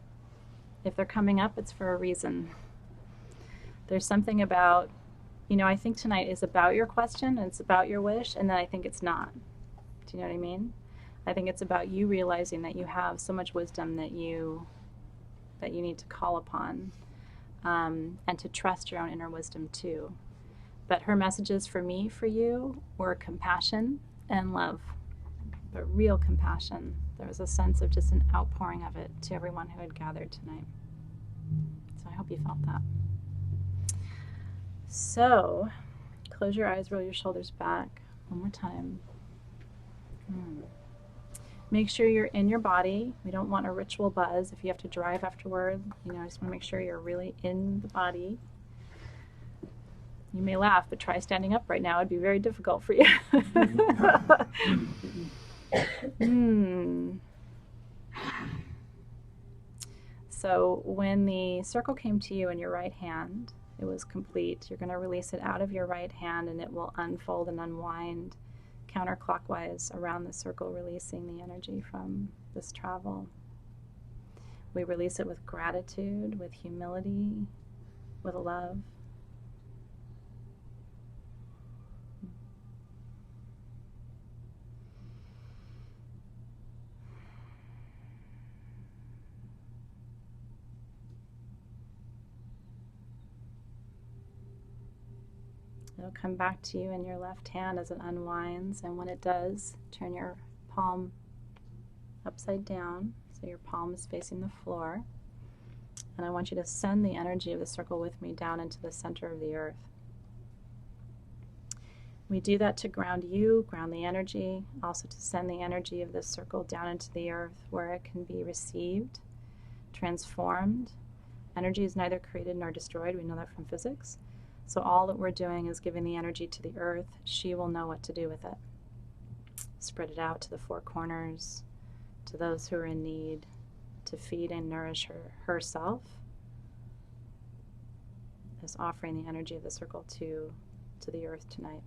S1: If they're coming up, it's for a reason. There's something about, you know, I think tonight is about your question and it's about your wish, and then I think it's not. Do you know what I mean? I think it's about you realizing that you have so much wisdom that you need to call upon, and to trust your own inner wisdom too. But her messages for me, for you, were compassion and love, but real compassion. There was a sense of just an outpouring of it to everyone who had gathered tonight. So I hope you felt that. So close your eyes, roll your shoulders back. One more time. Make sure you're in your body. We don't want a ritual buzz. If you have to drive afterward, you know, I just want to make sure you're really in the body. You may laugh, but try standing up right now. It'd be very difficult for you. So when the circle came to you in your right hand, it was complete. You're going to release it out of your right hand, and it will unfold and unwind counterclockwise around the circle, releasing the energy from this travel. We release it with gratitude, with humility, with love. It'll come back to you in your left hand as it unwinds, and when it does, turn your palm upside down so your palm is facing the floor. And I want you to send the energy of the circle with me down into the center of the earth. We do that to ground you, ground the energy, also to send the energy of this circle down into the earth where it can be received, transformed. Energy is neither created nor destroyed. We know that from physics. So all that we're doing is giving the energy to the earth. She will know what to do with it. Spread it out to the four corners, to those who are in need, to feed and nourish herself, as offering the energy of the circle to the earth tonight.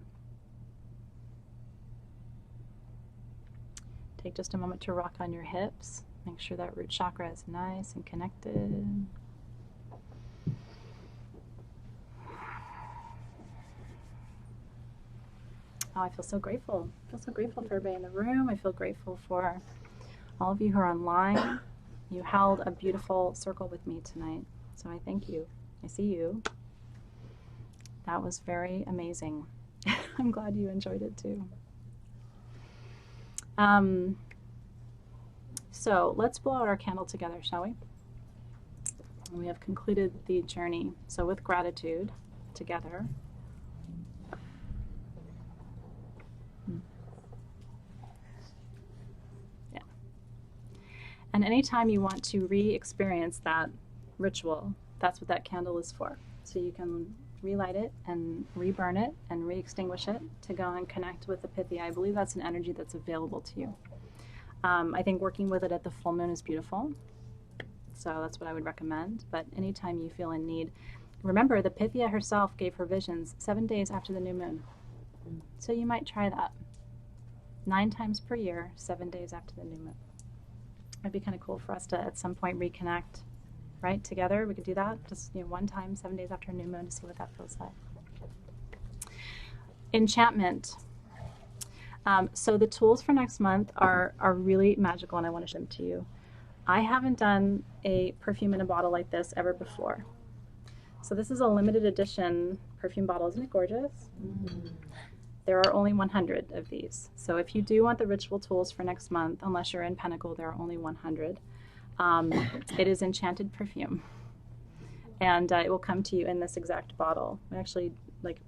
S1: Take just a moment to rock on your hips. Make sure that root chakra is nice and connected. Oh, I feel so grateful. I feel so grateful for everybody in the room. I feel grateful for all of you who are online. You held a beautiful circle with me tonight, so I thank you. I see you. That was very amazing. I'm glad you enjoyed it too. So let's blow out our candle together, shall we? We have concluded the journey. So with gratitude, together. Yeah. And anytime you want to re-experience that ritual, that's what that candle is for. So you can relight it and reburn it and re-extinguish it to go and connect with the Pythia. I believe that's an energy that's available to you. I think working with it at the full moon is beautiful. So that's what I would recommend. But anytime you feel in need, remember the Pythia herself gave her visions 7 days after the new moon. So you might try that. 9 times per year, 7 days after the new moon. It'd be kind of cool for us to at some point reconnect, right? Together, we could do that. Just one time, 7 days after a new moon to see what that feels like. Enchantment. So the tools for next month are really magical, and I want to show them to you. I haven't done a perfume in a bottle like this ever before. So this is a limited edition perfume bottle. Isn't it gorgeous? Mm-hmm. There are only 100 of these. So if you do want the ritual tools for next month, unless you're in Pinnacle, there are only 100. It is enchanted perfume. And it will come to you in this exact bottle. We actually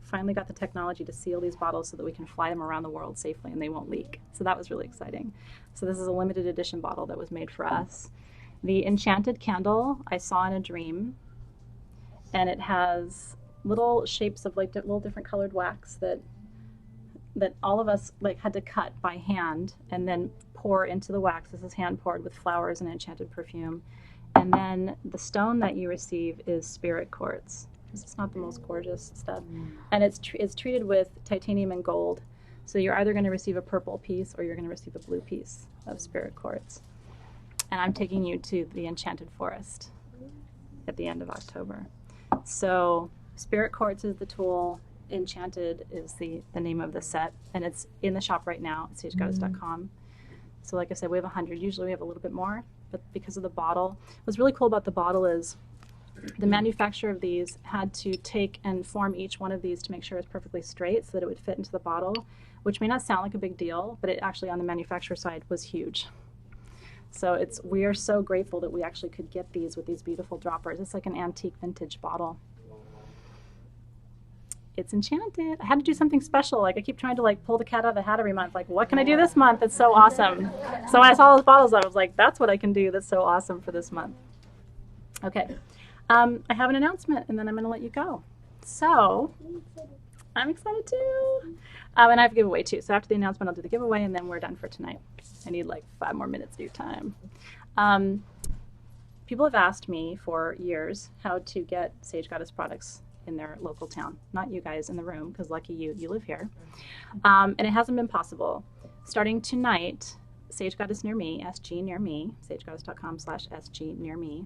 S1: finally got the technology to seal these bottles so that we can fly them around the world safely and they won't leak. So that was really exciting. So this is a limited edition bottle that was made for us. The enchanted candle I saw in a dream, and it has little shapes of little different colored wax that all of us had to cut by hand and then pour into the wax. This is hand poured with flowers and enchanted perfume. And then the stone that you receive is spirit quartz. It's not the most gorgeous stuff. And it's treated with titanium and gold. So you're either going to receive a purple piece or you're going to receive a blue piece of spirit quartz. And I'm taking you to the Enchanted Forest at the end of October. So spirit quartz is the tool. Enchanted is the name of the set. And it's in the shop right now at sagegoddess.com. So like I said, we have 100. Usually we have a little bit more. But because of the bottle, what's really cool about the bottle is the manufacturer of these had to take and form each one of these to make sure it's perfectly straight so that it would fit into the bottle, which may not sound like a big deal, but it actually on the manufacturer side was huge. So we are so grateful that we actually could get these with these beautiful droppers. It's like an antique vintage bottle. It's enchanted. I had to do something special. I keep trying to pull the cat out of the hat every month. What can I do this month? It's so awesome. So when I saw those bottles, I was like, that's what I can do. That's so awesome for this month. Okay. I have an announcement, and then I'm going to let you go. So I'm excited too. And I have a giveaway too. So after the announcement, I'll do the giveaway, and then we're done for tonight. I need 5 more minutes of your time. People have asked me for years how to get Sage Goddess products in their local town. Not you guys in the room, because lucky you live here. And it hasn't been possible. Starting tonight, Sage Goddess Near Me, SG Near Me, sagegoddess.com/SG Near Me,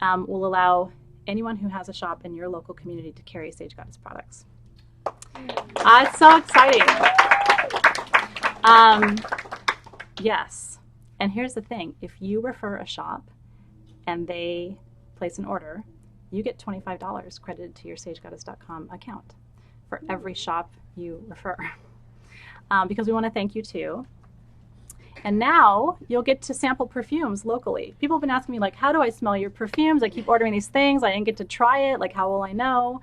S1: will allow anyone who has a shop in your local community to carry Sage Goddess products. It's so exciting. Yes. And here's the thing. If you refer a shop and they place an order, you get $25 credited to your sagegoddess.com account for every shop you refer. Because we want to thank you too. And now you'll get to sample perfumes locally. People have been asking me, how do I smell your perfumes? I keep ordering these things. I didn't get to try it. How will I know?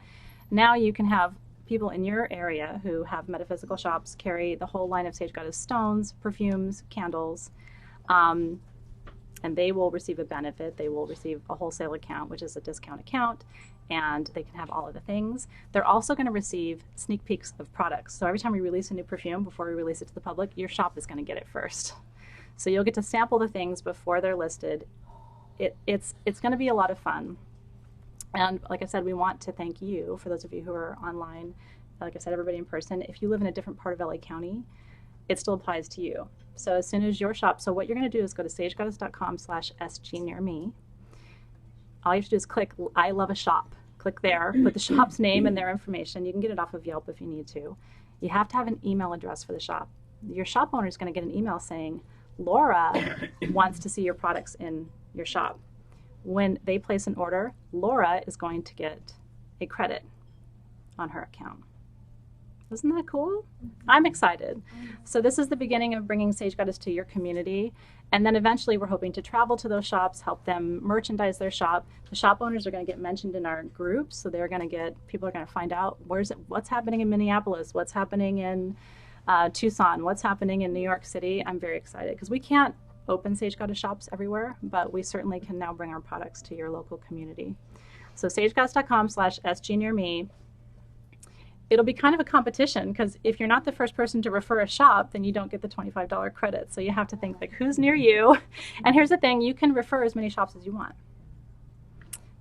S1: Now you can have people in your area who have metaphysical shops carry the whole line of Sage Goddess stones, perfumes, candles, and they will receive a benefit. They will receive a wholesale account, which is a discount account, and they can have all of the things. They're also going to receive sneak peeks of products. So every time we release a new perfume, before we release it to the public, your shop is going to get it first. So you'll get to sample the things before they're listed. It's going to be a lot of fun. And like I said, we want to thank you, for those of you who are online, like I said, everybody in person. If you live in a different part of LA County, it still applies to you. So as soon as your shop, so what you're going to do is go to sagegoddess.com/SG Near Me. All you have to do is click I Love a Shop. Click there, put the shop's name and their information. You can get it off of Yelp if you need to. You have to have an email address for the shop. Your shop owner is going to get an email saying, Laura wants to see your products in your shop. When they place an order, Laura is going to get a credit on her account. Isn't that cool? I'm excited. So this is the beginning of bringing Sage Goddess to your community. And then eventually we're hoping to travel to those shops, help them merchandise their shop. The shop owners are going to get mentioned in our groups. So they're going to people are going to find out what's happening in Minneapolis, what's happening in Tucson, what's happening in New York City. I'm very excited because we can't open Sage Goddess shops everywhere, but we certainly can now bring our products to your local community. So sagegoddess.com/SG Near Me. It'll be kind of a competition because if you're not the first person to refer a shop, then you don't get the $25 credit. So you have to think who's near you. And here's the thing, you can refer as many shops as you want.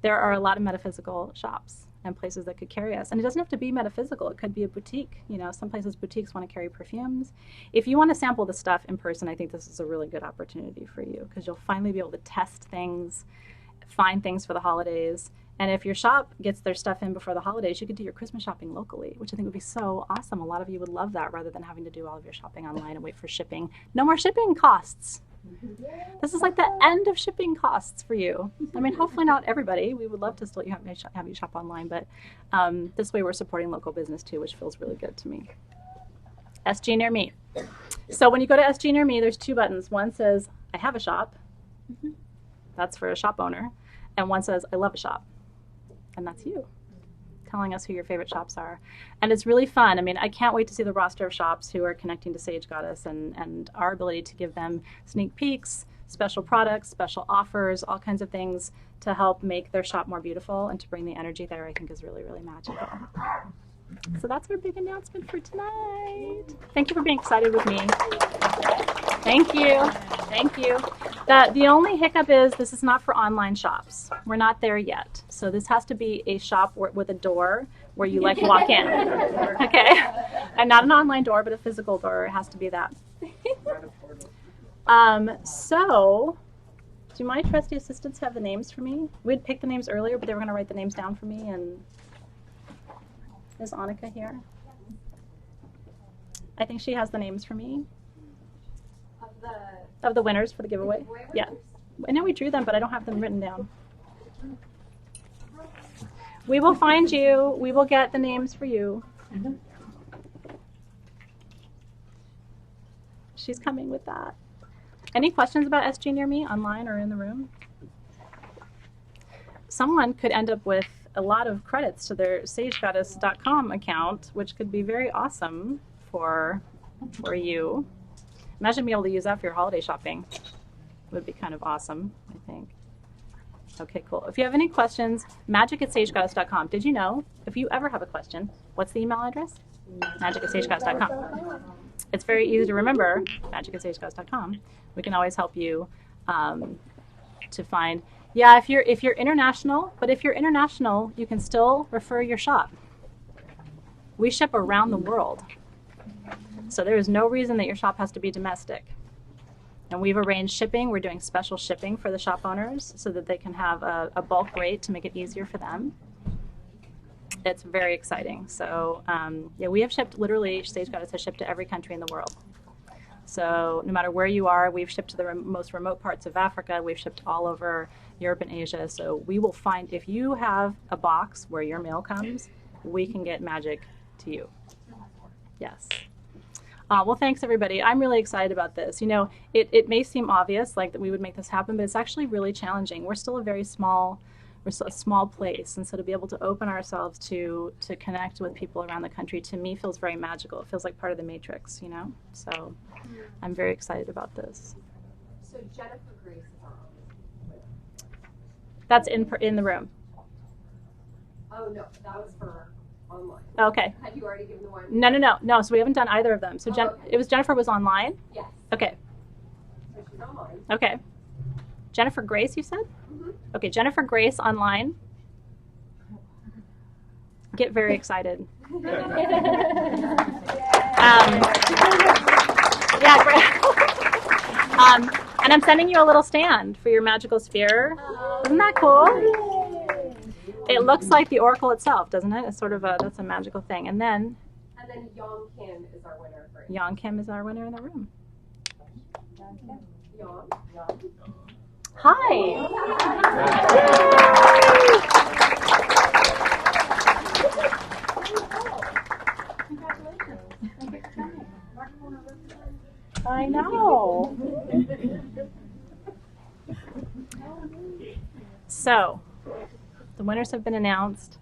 S1: There are a lot of metaphysical shops and places that could carry us. And it doesn't have to be metaphysical. It could be a boutique. Some places boutiques want to carry perfumes. If you want to sample the stuff in person, I think this is a really good opportunity for you because you'll finally be able to test things, find things for the holidays, And if your shop gets their stuff in before the holidays, you could do your Christmas shopping locally, which I think would be so awesome. A lot of you would love that rather than having to do all of your shopping online and wait for shipping. No more shipping costs. This is like the end of shipping costs for you. I mean, hopefully not everybody. We would love to still have you shop online, but this way we're supporting local business too, which feels really good to me. SG Near Me. So when you go to SG Near Me, there's two buttons. One says, I have a shop. That's for a shop owner. And one says, I love a shop. And that's you, telling us who your favorite shops are. And it's really fun. I mean, I can't wait to see the roster of shops who are connecting to Sage Goddess and our ability to give them sneak peeks, special products, special offers, all kinds of things to help make their shop more beautiful and to bring the energy there, I think is really, really magical. So that's our big announcement for tonight. Thank you for being excited with me. Thank you. Thank you. The only hiccup is this is not for online shops. We're not there yet. So this has to be a shop with a door where you like walk in. Okay? And not an online door, but a physical door. It has to be that. So do my trusty assistants have the names for me? We'd picked the names earlier, but they were going to write the names down for me. And is Annika here? I think she has the names for me. Of the winners for the giveaway? Yeah. I know we drew them, but I don't have them written down. We will find you. We will get the names for you. She's coming with that. Any questions about SG Near Me online or in the room? Someone could end up with a lot of credits to their sagegoddess.com account, which could be very awesome for you. Imagine being able to use that for your holiday shopping. It would be kind of awesome, I think. Okay, cool. If you have any questions, magic@sagegoddess.com. Did you know, if you ever have a question, what's the email address? magic@sagegoddess.com. It's very easy to remember, magic@sagegoddess.com. We can always help you to find, yeah, if you're international, but if you're international, you can still refer your shop. We ship around the world. So there is no reason that your shop has to be domestic. And we've arranged shipping. We're doing special shipping for the shop owners so that they can have a bulk rate to make it easier for them. It's very exciting. So yeah, we have shipped, literally, Sage Goddess has shipped to every country in the world. So no matter where you are, we've shipped to the most remote parts of Africa. We've shipped all over Europe and Asia. So we will find, if you have a box where your mail comes, we can get magic to you. Yes. Well, thanks, everybody. I'm really excited about this. You know, it may seem obvious, like that we would make this happen, but it's actually really challenging. We're still a small place, and so to be able to open ourselves to connect with people around the country, to me, feels very magical. It feels like part of the matrix, you know? So I'm very excited about this.
S3: So Jennifer Grace is on.
S1: That's in the room.
S3: Oh, no, that was for online.
S1: Okay.
S3: Had you already given the one?
S1: No. So we haven't done either of them. So
S3: okay.
S1: It was Jennifer was online?
S3: Yes.
S1: Okay.
S3: So she's online.
S1: Okay. Jennifer Grace, you said?
S3: Mm-hmm.
S1: Okay, Jennifer Grace online. Get very excited. Yeah, great. And I'm sending you a little stand for your magical sphere. Isn't that cool? It looks like the Oracle itself, doesn't it? It's sort of that's a magical thing. And then
S3: Yang Kim is our winner.
S1: Yang Kim is our winner in the room.
S3: Yang.
S1: Hi. I know. So, the winners have been announced.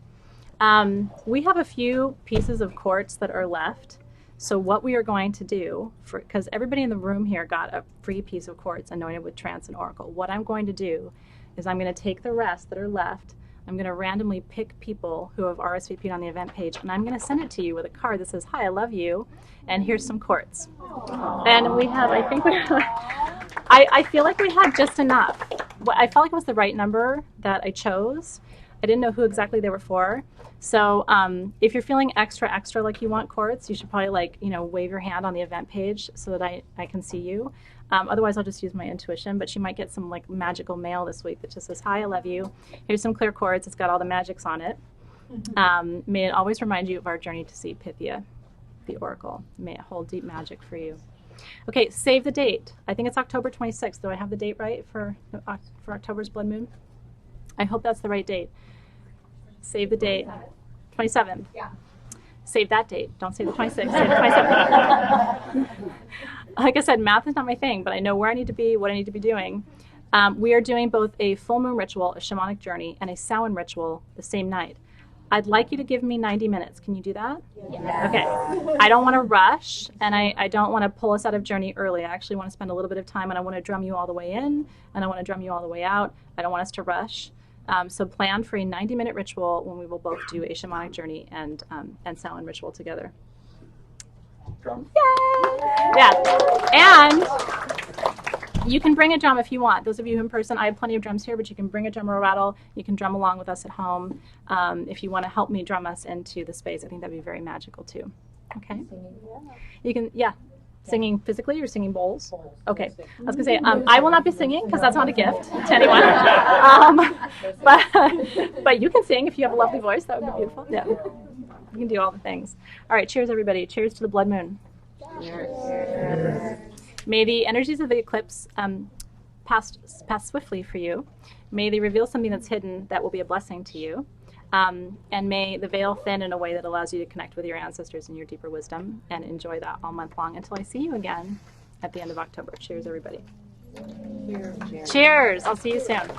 S1: We have a few pieces of quartz that are left. So what we are going to do, because everybody in the room here got a free piece of quartz anointed with trance and oracle, what I'm going to do is I'm going to take the rest that are left, I'm going to randomly pick people who have RSVP'd on the event page, and I'm going to send it to you with a card that says, hi, I love you, and here's some quartz. And we have, I think, I feel like we had just enough. I felt like it was the right number that I chose. I didn't know who exactly they were for. So if you're feeling extra like you want quartz, you should probably like, wave your hand on the event page so that I can see you. Otherwise, I'll just use my intuition, but you might get some like magical mail this week that just says, hi, I love you. Here's some clear quartz. It's got all the magics on it. May it always remind you of our journey to see Pythia, the Oracle. May it hold deep magic for you. Okay, save the date. I think it's October 26th. Do I have the date right for October's blood moon? I hope that's the right date. Save the date. 27th.
S3: Yeah.
S1: Save that date. Don't say the 26th. Say the 27th. Like I said, math is not my thing, but I know where I need to be, what I need to be doing. We are doing both a full moon ritual, a shamanic journey, and a Samhain ritual the same night. I'd like you to give me 90 minutes. Can you do that?
S3: Yeah.
S1: Okay. I don't want to rush, and I don't want to pull us out of journey early. I actually want to spend a little bit of time, and I want to drum you all the way in, and I want to drum you all the way out. I don't want us to rush. So plan for a 90-minute ritual when we will both do a shamanic journey and Samhain ritual together.
S2: Drum.
S1: Yay! Yeah. And you can bring a drum if you want. Those of you in person, I have plenty of drums here, but you can bring a drum or a rattle. You can drum along with us at home. If you want to help me drum us into the space, I think that'd be very magical too. Okay? You can, yeah. Singing physically or singing bowls? Okay. I was going to say, I will not be singing because that's not a gift to anyone. But you can sing if you have a lovely voice. That would be beautiful. Yeah. You can do all the things. All right. Cheers, everybody. Cheers to the blood moon. Cheers. May the energies of the eclipse pass swiftly for you. May they reveal something that's hidden that will be a blessing to you. And may the veil thin in a way that allows you to connect with your ancestors and your deeper wisdom and enjoy that all month long until I see you again at the end of October. Cheers, everybody. Cheers. Cheers. I'll see you soon.